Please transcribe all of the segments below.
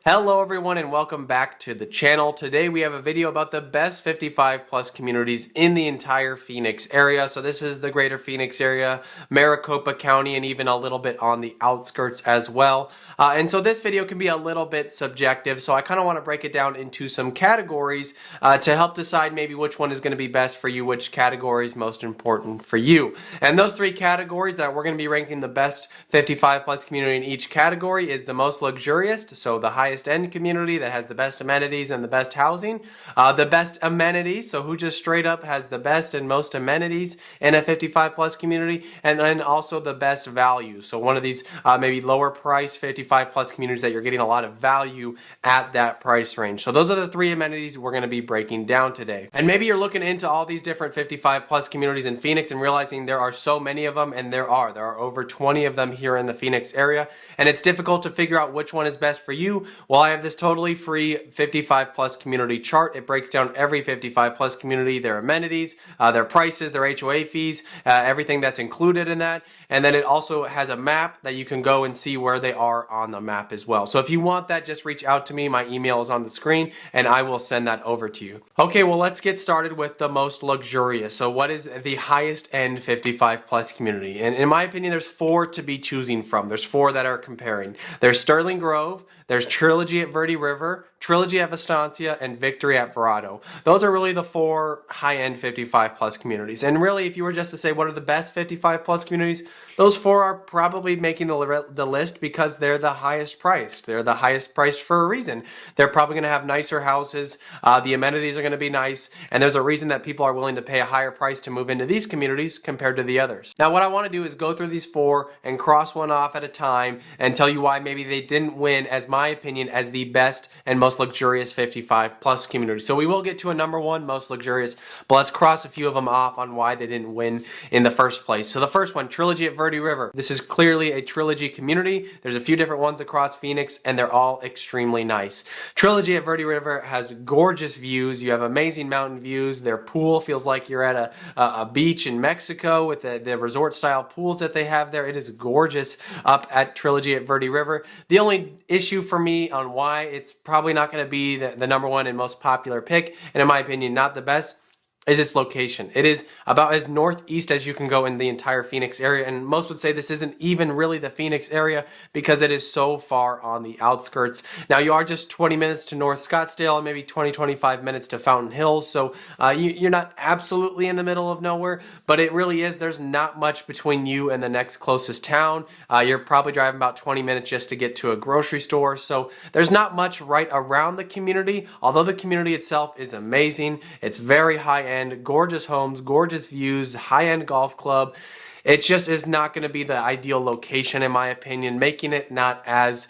Hello everyone and welcome back to the channel. Today we have a video about the best 55 plus communities in the entire Phoenix area. So this is the greater Phoenix area, Maricopa County, and even a little bit on the outskirts as well. And so this video can be a little bit subjective. So I kind of want to break it down into some categories to help decide maybe which one is going to be best for you, which category is most important for you. And those three categories that we're going to be ranking the best 55 plus community in each category is the most luxurious, so the highest end community that has the best amenities and the best housing, the best amenities, so who just straight up has the best and most amenities in a 55 plus community, and then also the best value, so one of these maybe lower price 55 plus communities that you're getting a lot of value at that price range. So those are the three amenities we're going to be breaking down today. And maybe you're looking into all these different 55 plus communities in Phoenix and realizing there are so many of them, and there are over 20 of them here in the Phoenix area, and it's difficult to figure out which one is best for you. Well, I have this totally free 55 plus community chart. It breaks down every 55 plus community, their amenities, their prices, their HOA fees, everything that's included in that. And then it also has a map that you can go and see where they are on the map as well. So if you want that, just reach out to me. My email is on the screen and I will send that over to you. Okay, well, let's get started with the most luxurious. So what is the highest end 55 plus community? And in my opinion, there's four to be choosing from. There's four that are comparing. There's Sterling Grove, there's Trilogy at Verde River, Trilogy at Vistancia, and Victory at Verrado. Those are really the four high-end 55 plus communities. And really, if you were just to say what are the best 55 plus communities, those four are probably making the list because they're the highest priced. They're the highest priced for a reason. They're probably going to have nicer houses. The amenities are going to be nice. And there's a reason that people are willing to pay a higher price to move into these communities compared to the others. Now, what I want to do is go through these four and cross one off at a time and tell you why maybe they didn't win, as my opinion, as the best and most luxurious 55 plus community. So we will get to a number one, most luxurious, but let's cross a few of them off on why they didn't win in the first place. So the first one, Trilogy at Verde River. This is clearly a Trilogy community. There's a few different ones across Phoenix and they're all extremely nice. Trilogy at Verde River has gorgeous views. You have amazing mountain views. Their pool feels like you're at a beach in Mexico with the resort style pools that they have there. It is gorgeous up at Trilogy at Verde River. The only issue for me on why it's probably not going to be the number one and most popular pick, and in my opinion not the best, is its location. It is about as northeast as you can go in the entire Phoenix area, and most would say this isn't even really the Phoenix area because it is so far on the outskirts. Now, you are just 20 minutes to North Scottsdale and maybe 20-25 minutes to Fountain Hills, so you're not absolutely in the middle of nowhere, but it really is. There's not much between you and the next closest town. You're probably driving about 20 minutes just to get to a grocery store, so there's not much right around the community, although the community itself is amazing. It's very high-end, gorgeous homes, gorgeous views, high-end golf club. It just is not going to be the ideal location, in my opinion, making it not as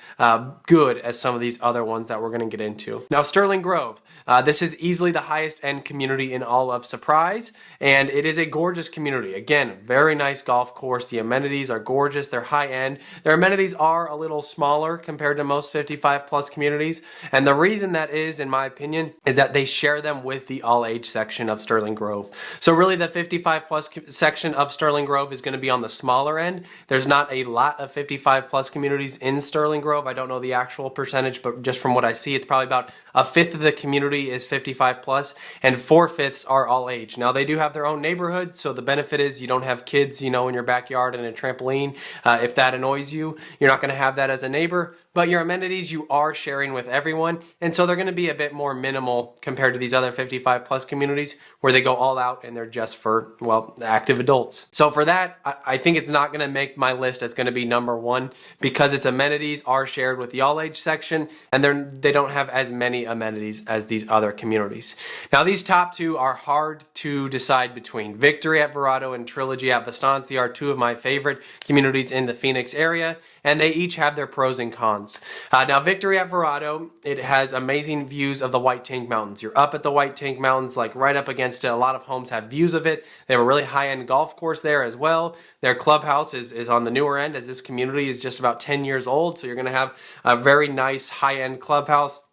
good as some of these other ones that we're going to get into. Now, Sterling Grove. This is easily the highest end community in all of Surprise, and it is a gorgeous community. Again, very nice golf course. The amenities are gorgeous. They're high end. Their amenities are a little smaller compared to most 55 plus communities, and the reason that is, in my opinion, is that they share them with the all age section of Sterling Grove. So really, the 55 plus section of Sterling Grove is going to be on the smaller end. There's not a lot of 55 plus communities in Sterling Grove. I don't know the actual percentage, but just from what I see, it's probably about a fifth of the community is 55 plus and 4/5 are all age. Now, they do have their own neighborhood, so the benefit is you don't have kids, in your backyard and a trampoline. If that annoys you, you're not going to have that as a neighbor, but your amenities you are sharing with everyone, and so they're going to be a bit more minimal compared to these other 55 plus communities where they go all out and they're just for, well, active adults. So for that, I think it's not going to make my list as going to be number one because its amenities are shared with the all age section and they don't have as many amenities as these other communities. Now, these top two are hard to decide between. Victory at Verrado and Trilogy at Vistancia are two of my favorite communities in the Phoenix area, and they each have their pros and cons. Now, Victory at Verrado, it has amazing views of the White Tank Mountains. You're up at the White Tank Mountains, like right up against it. A lot of homes have views of it. They have a really high-end golf course there as well. Their clubhouse is on the newer end, as this community is just about 10 years old, so you're going to have a very nice high-end clubhouse.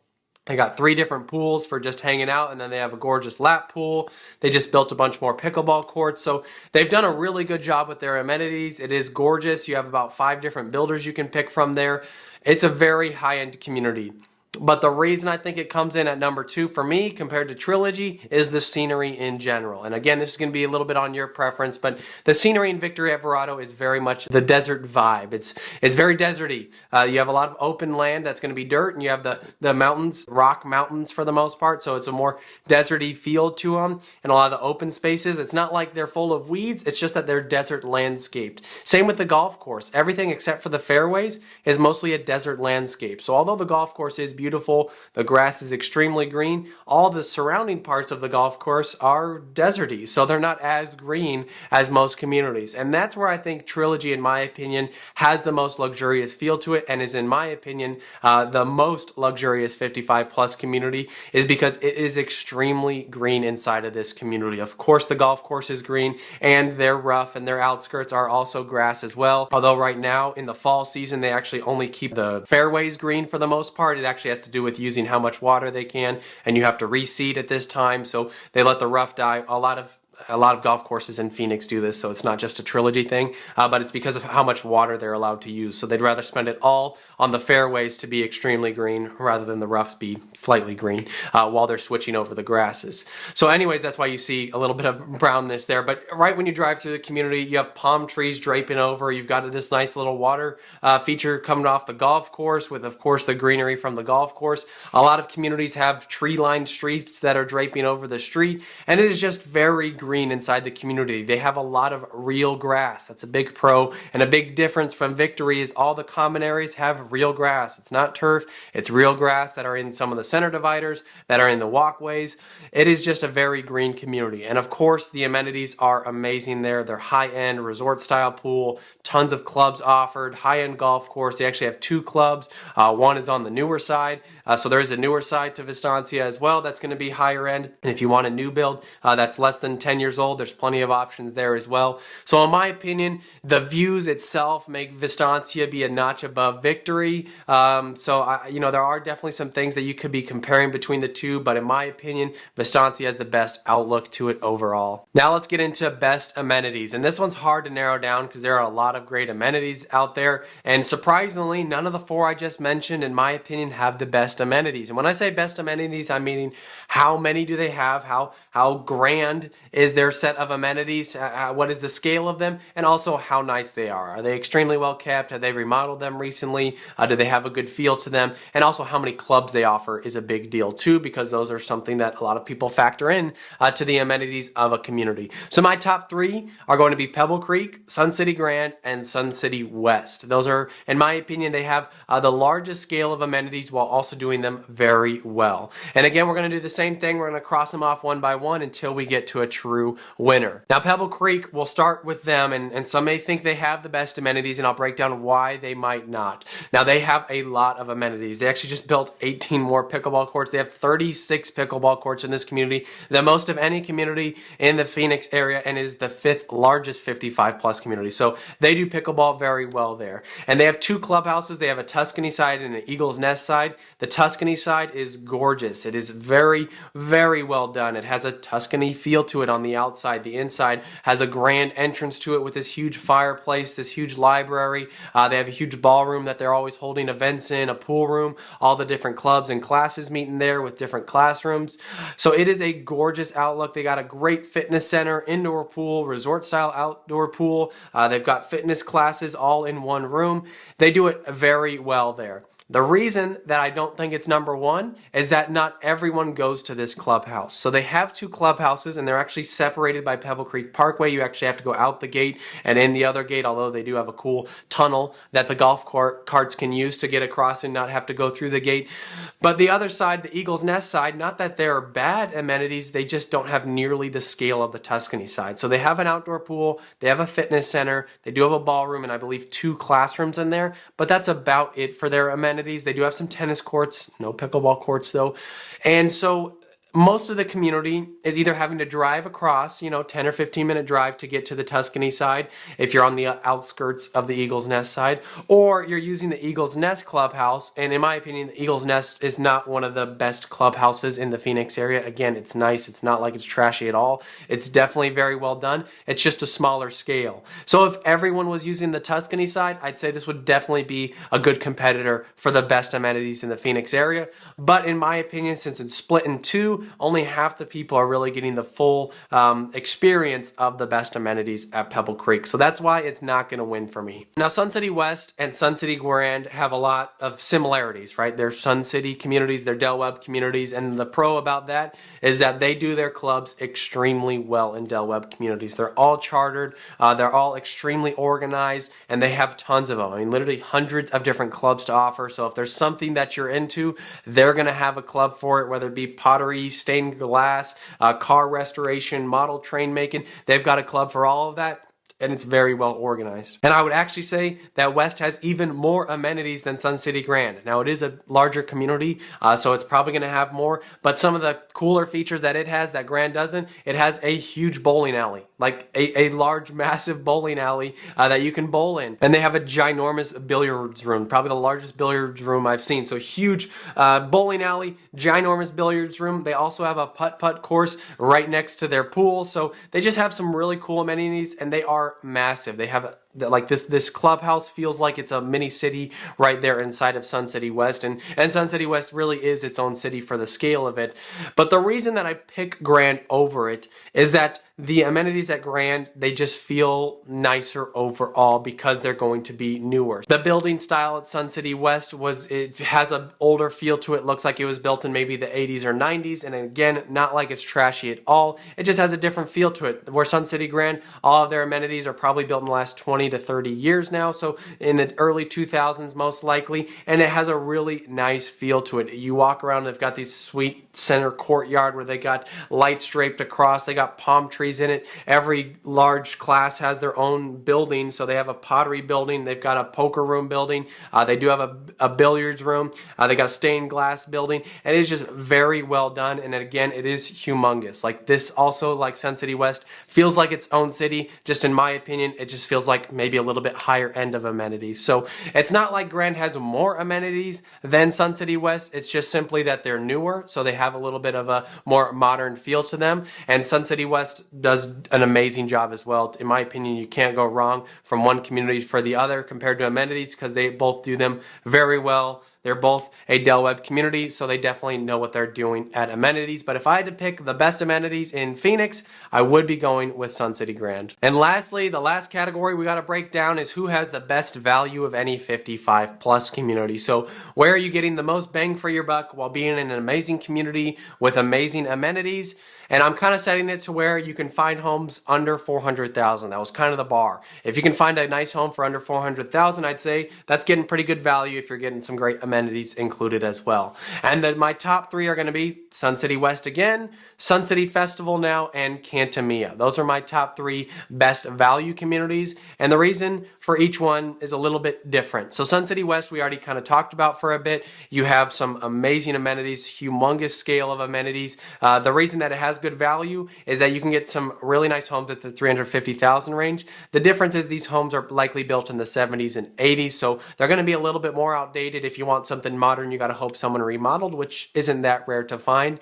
They got 3 different pools for just hanging out, and then they have a gorgeous lap pool. They just built a bunch more pickleball courts. So they've done a really good job with their amenities. It is gorgeous. You have about 5 different builders you can pick from there. It's a very high-end community. But the reason I think it comes in at number 2 for me compared to Trilogy is the scenery in general. And again, this is going to be a little bit on your preference, but the scenery in Victory at Verrado is very much the desert vibe. It's very deserty. You have a lot of open land that's going to be dirt, and you have the mountains, rock mountains for the most part, so it's a more deserty feel to them, and a lot of the open spaces. It's not like they're full of weeds, it's just that they're desert landscaped. Same with the golf course. Everything except for the fairways is mostly a desert landscape. So although the golf course is beautiful, the grass is extremely green, all the surrounding parts of the golf course are deserty, so they're not as green as most communities. And that's where I think Trilogy, in my opinion, has the most luxurious feel to it, and is, in my opinion, the most luxurious 55 plus community, is because it is extremely green inside of this community. Of course, the golf course is green, and their rough and their outskirts are also grass as well. Although right now in the fall season, they actually only keep the fairways green for the most part. It actually has to do with using how much water they can, and you have to reseed at this time, so they let the rough die. A lot of golf courses in Phoenix do this, so it's not just a Trilogy thing, but it's because of how much water they're allowed to use. So they'd rather spend it all on the fairways to be extremely green rather than the roughs be slightly green while they're switching over the grasses. So anyways, that's why you see a little bit of brownness there. But right when you drive through the community, you have palm trees draping over. You've got this nice little water feature coming off the golf course with, of course, the greenery from the golf course. A lot of communities have tree-lined streets that are draping over the street, and it is just very green inside the community. They have a lot of real grass. That's a big pro, and a big difference from Victory is all the common areas have real grass. It's not turf, it's real grass that are in some of the center dividers, that are in the walkways. It is just a very green community. And of course, the amenities are amazing there. They're high-end resort style pool, tons of clubs offered, high-end golf course. They actually have 2 clubs. One is on the newer side, so there is a newer side to Vistancia as well that's going to be higher end. And if you want a new build that's less than 10 years old, there's plenty of options there as well. So in my opinion, the views itself make Vistancia be a notch above Victory. There are definitely some things that you could be comparing between the two, but in my opinion, Vistancia has the best outlook to it overall. Now let's get into best amenities, and this one's hard to narrow down because there are a lot of great amenities out there, and surprisingly, none of the 4 I just mentioned, in my opinion, have the best amenities. And when I say best amenities, I'm meaning how many do they have, how grand is their set of amenities, what is the scale of them, and also how nice they are. Are they extremely well kept? Have they remodeled them recently? Do they have a good feel to them? And also how many clubs they offer is a big deal too, because those are something that a lot of people factor in to the amenities of a community. So my top 3 are going to be PebbleCreek, Sun City Grand, and Sun City West. Those are, in my opinion, they have the largest scale of amenities while also doing them very well. And again, we're going to do the same thing. We're going to cross them off one by one until we get to a true winner. Now, PebbleCreek, we'll start with them, and some may think they have the best amenities, and I'll break down why they might not. Now, they have a lot of amenities. They actually just built 18 more pickleball courts. They have 36 pickleball courts in this community, the most of any community in the Phoenix area, and is the 5th largest 55 plus community. So they do pickleball very well there. And they have 2 clubhouses. They have a Tuscany side and an Eagle's Nest side. The Tuscany side is gorgeous. It is very, very well done. It has a Tuscany feel to it on the outside. The inside has a grand entrance to it with this huge fireplace, this huge library. They have a huge ballroom that they're always holding events in, a pool room, all the different clubs and classes meeting there with different classrooms. So it is a gorgeous outlook. They got a great fitness center, indoor pool, resort style outdoor pool. They've got fitness classes all in one room. They do it very well there. The reason that I don't think it's number 1 is that not everyone goes to this clubhouse. So they have 2 clubhouses, and they're actually separated by PebbleCreek Parkway. You actually have to go out the gate and in the other gate, although they do have a cool tunnel that the golf carts can use to get across and not have to go through the gate. But the other side, the Eagle's Nest side, not that they're bad amenities, they just don't have nearly the scale of the Tuscany side. So they have an outdoor pool, they have a fitness center, they do have a ballroom, and I believe 2 classrooms in there, but that's about it for their amenities. They do have some tennis courts, no pickleball courts though. And so most of the community is either having to drive across, 10 or 15 minute drive to get to the Tuscany side if you're on the outskirts of the Eagle's Nest side, or you're using the Eagle's Nest clubhouse. And in my opinion, the Eagle's Nest is not one of the best clubhouses in the Phoenix area. Again, it's nice. It's not like it's trashy at all. It's definitely very well done. It's just a smaller scale. So if everyone was using the Tuscany side, I'd say this would definitely be a good competitor for the best amenities in the Phoenix area. But in my opinion, since it's split in two, only half the people are really getting the full experience of the best amenities at PebbleCreek. So that's why it's not going to win for me. Now, Sun City West and Sun City Grand have a lot of similarities, right? They're Sun City communities, they're Del Webb communities, and the pro about that is that they do their clubs extremely well in Del Webb communities. They're all chartered, they're all extremely organized, and they have tons of them. I mean, literally hundreds of different clubs to offer. So if there's something that you're into, they're going to have a club for it, whether it be pottery, stained glass, car restoration, model train making. They've got a club for all of that, and it's very well organized. And I would actually say that West has even more amenities than Sun City Grand. Now, it is a larger community, so it's probably going to have more, but some of the cooler features that it has that Grand doesn't, it has a huge bowling alley, like a large, massive bowling alley that you can bowl in. And they have a ginormous billiards room, probably the largest billiards room I've seen. So huge bowling alley, ginormous billiards room. They also have a putt-putt course right next to their pool. So they just have some really cool amenities, and they are massive. They have like this clubhouse feels like it's a mini city right there inside of Sun City West, and Sun City West really is its own city for the scale of it. But the reason that I pick Grand over it is that the amenities at Grand, they just feel nicer overall because they're going to be newer. The building style at Sun City West it has an older feel to it. Looks like it was built in maybe the 80s or 90s, and again, not like it's trashy at all. It just has a different feel to it. Where Sun City Grand, all of their amenities are probably built in the last 20 to 30 years now, so in the early 2000s most likely, and it has a really nice feel to it. You walk around, they've got these sweet center courtyard where they got lights draped across, they got palm trees in it. Every large class has their own building, so they have a pottery building, they've got a poker room building, they do have a billiards room, they got a stained glass building, and it's just very well done. And again, it is humongous. Like this also, like Sun City West, feels like its own city. Just in my opinion, it just feels like maybe a little bit higher end of amenities. So it's not like Grand has more amenities than Sun City West. It's just simply that they're newer, so they have a little bit of a more modern feel to them. And Sun City West does an amazing job as well. In my opinion, you can't go wrong from one community for the other compared to amenities because they both do them very well. They're both a Del Webb community, so they definitely know what they're doing at amenities. But if I had to pick the best amenities in Phoenix, I would be going with Sun City Grand. And lastly, the last category we got to break down is who has the best value of any 55 plus community. So where are you getting the most bang for your buck while being in an amazing community with amazing amenities? And I'm kind of setting it to where you can find homes under $400,000. That was kind of the bar. If you can find a nice home for under $400,000, I'd say that's getting pretty good value if you're getting some great amenities included as well. And then my top three are going to be Sun City West again, Sun City Festival now, and Cantamia. Those are my top three best value communities. And the reason for each one is a little bit different. So Sun City West, we already kind of talked about for a bit. You have some amazing amenities, humongous scale of amenities. The reason that it has good value is that you can get some really nice homes at the $350,000 range. The difference is these homes are likely built in the 70s and 80s, so they're going to be a little bit more outdated. If you want something modern, you got to hope someone remodeled, which isn't that rare to find.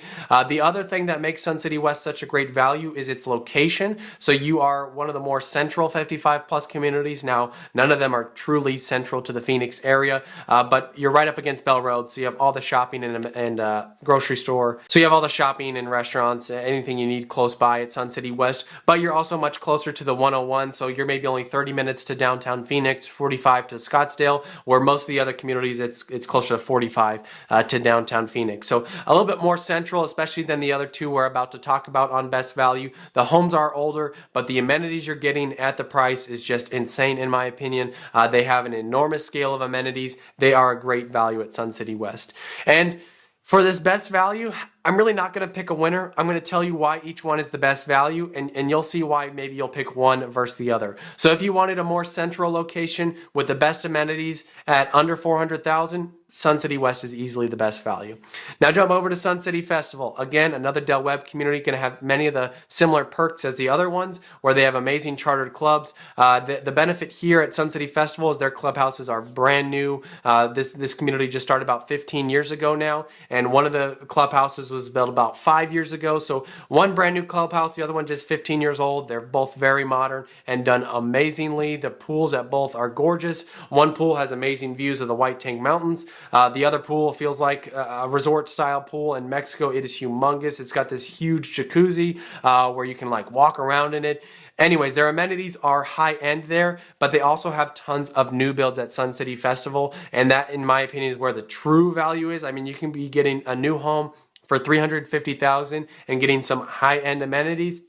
The other thing that makes Sun City West such a great value is its location. So you are one of the more central 55 plus communities. Now, none of them are truly central to the Phoenix area, but you're right up against Bell Road, so you have all the shopping and grocery store. So you have all the shopping and restaurants, anything you need close by at Sun City West, but you're also much closer to the 101, so you're maybe only 30 minutes to downtown Phoenix, 45 to Scottsdale, where most of the other communities it's closer to 45 to downtown Phoenix. So a little bit more central, especially than the other two we're about to talk about on best value. The homes are older, but the amenities you're getting at the price is just insane in my opinion. They have an enormous scale of amenities. They are a great value at Sun City West. And for this best value, I'm really not going to pick a winner. I'm going to tell you why each one is the best value, and you'll see why maybe you'll pick one versus the other. So if you wanted a more central location with the best amenities at under $400,000, Sun City West is easily the best value. Now jump over to Sun City Festival. Again, another Del Webb community, going to have many of the similar perks as the other ones, where they have amazing chartered clubs. The benefit here at Sun City Festival is their clubhouses are brand new. This community just started about 15 years ago now, and one of the clubhouses was built about 5 years ago. So one brand new clubhouse, the other one just 15 years old. They're both very modern and done amazingly. The pools at both are gorgeous. One pool has amazing views of the White Tank Mountains. The other pool feels like a resort style pool in Mexico. It is humongous. It's got this huge jacuzzi where you can like walk around in it. Anyways, their amenities are high end there, but they also have tons of new builds at Sun City Festival, and that, in my opinion, is where the true value is. I mean, you can be getting a new home for $350,000 and getting some high end amenities.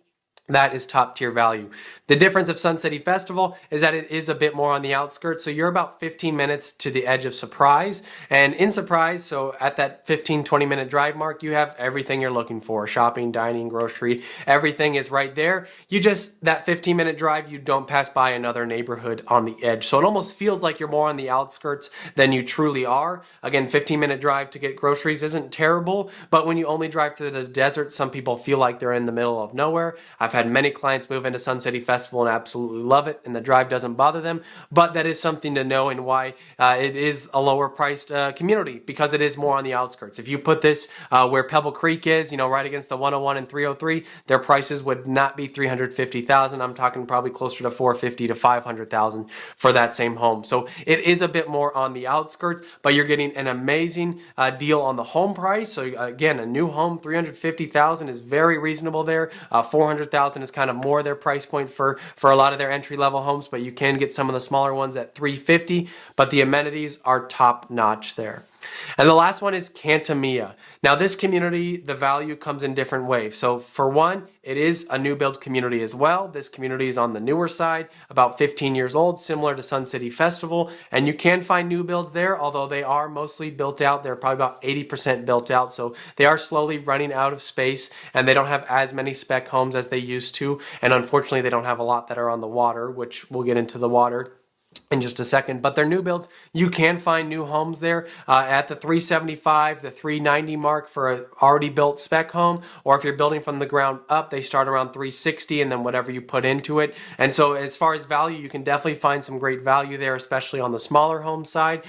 That is top tier value. The difference of Sun City Festival is that it is a bit more on the outskirts. So you're about 15 minutes to the edge of Surprise. And in Surprise, so at that 15-20 minute drive mark, you have everything you're looking for. Shopping, dining, grocery, everything is right there. You just, that 15-minute drive, you don't pass by another neighborhood on the edge. So it almost feels like you're more on the outskirts than you truly are. Again, 15-minute drive to get groceries isn't terrible, but when you only drive to the desert, some people feel like they're in the middle of nowhere. I've had many clients move into Sun City Festival and absolutely love it, and the drive doesn't bother them, but that is something to know and why it is a lower priced community, because it is more on the outskirts. If you put this where PebbleCreek is, right against the 101 and 303, their prices would not be $350,000. I'm talking probably closer to $450,000 to $500,000 for that same home. So it is a bit more on the outskirts, but you're getting an amazing deal on the home price. So again, a new home, $350,000 is very reasonable there. $400,000 is kind of more their price point for a lot of their entry-level homes, but you can get some of the smaller ones at $350,000, but the amenities are top-notch there. And the last one is Cantamia. Now this community, the value comes in different waves. So for one, it is a new build community as well. This community is on the newer side, about 15 years old, similar to Sun City Festival. And you can find new builds there, although they are mostly built out. They're probably about 80% built out. So they are slowly running out of space, and they don't have as many spec homes as they used to. And unfortunately, they don't have a lot that are on the water, which we'll get into the water in just a second. But they're new builds. You can find new homes there at the $375,000, the $390,000 mark for an already built spec home, or if you're building from the ground up, they start around $360,000 and then whatever you put into it. And so as far as value, you can definitely find some great value there, especially on the smaller home side.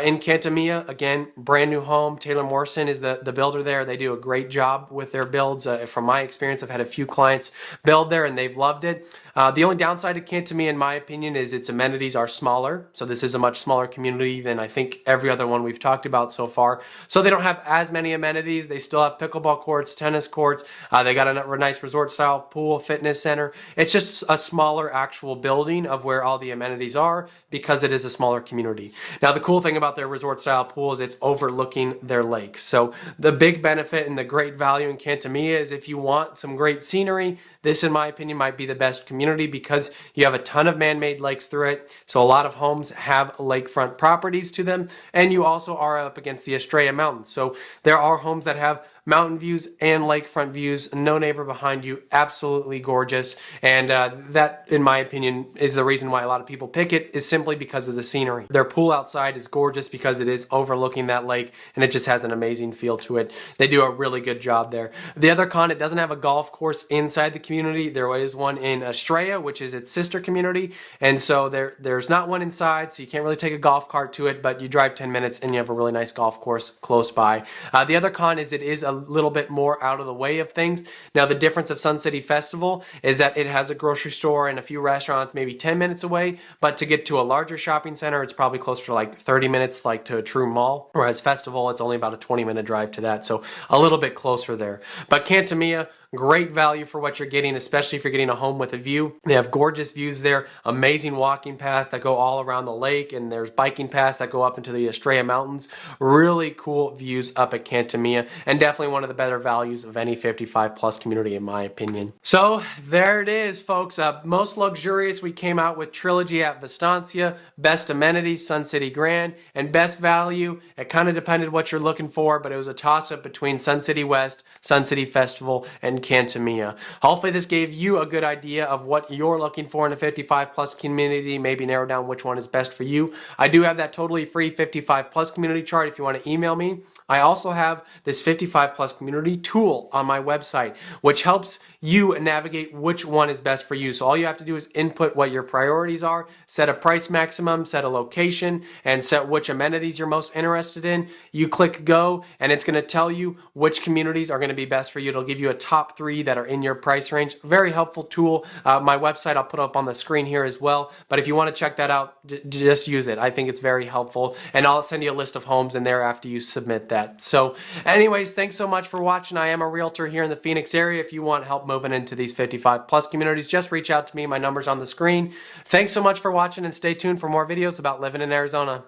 In Cantamia, again, brand new home. Taylor Morrison is the builder there. They do a great job with their builds. From my experience, I've had a few clients build there and they've loved it. The only downside to Cantamia, in my opinion, is its amenities are smaller. So this is a much smaller community than I think every other one we've talked about so far. So they don't have as many amenities. They still have pickleball courts, tennis courts. They got a nice resort style pool, fitness center. It's just a smaller actual building of where all the amenities are, because it is a smaller community. Now the cool thing about their resort style pool is it's overlooking their lake. So the big benefit and the great value in Cantamia is if you want some great scenery, this in my opinion might be the best community, because you have a ton of man-made lakes through it. So a lot of homes have lakefront properties to them, and you also are up against the Estrella Mountains. So there are homes that have mountain views and lakefront views, no neighbor behind you, absolutely gorgeous. And that, in my opinion, is the reason why a lot of people pick it, is simply because of the scenery. Their pool outside is gorgeous because it is overlooking that lake, and it just has an amazing feel to it. They do a really good job there. The other con, it doesn't have a golf course inside the community. There is one in Estrella, which is its sister community, and so there's not one inside, so you can't really take a golf cart to it, but you drive 10 minutes and you have a really nice golf course close by. The other con is it is a little bit more out of the way of things. Now the difference of Sun City Festival is that it has a grocery store and a few restaurants maybe 10 minutes away, but to get to a larger shopping center, it's probably closer to like 30 minutes, like to a true mall, whereas Festival, it's only about a 20-minute drive to that, so a little bit closer there. But Cantamia, Great value for what you're getting, especially if you're getting a home with a view. They have gorgeous views there, amazing walking paths that go all around the lake, and there's biking paths that go up into the Estrella Mountains. Really cool views up at Cantamia, and definitely one of the better values of any 55 plus community in my opinion. So there it is, folks. Most luxurious, we came out with Trilogy at Vistancia, best amenities, Sun City Grand, and best value. It kind of depended what you're looking for, but it was a toss-up between Sun City West, Sun City Festival, and Cantamia. Hopefully this gave you a good idea of what you're looking for in a 55 plus community, maybe narrow down which one is best for you. I do have that totally free 55 plus community chart if you want to email me. I also have this 55 plus community tool on my website, which helps you navigate which one is best for you. So all you have to do is input what your priorities are, set a price maximum, set a location, and set which amenities you're most interested in. You click go, and it's going to tell you which communities are going to be best for you. It'll give you a top 3 that are in your price range. Very helpful tool. My website I'll put up on the screen here as well, but if you want to check that out, just use it. I think it's very helpful, and I'll send you a list of homes in there after you submit that. So anyways, thanks so much for watching. I am a realtor here in the Phoenix area. If you want help moving into these 55 plus communities, just reach out to me. My number's on the screen. Thanks so much for watching, and stay tuned for more videos about living in Arizona.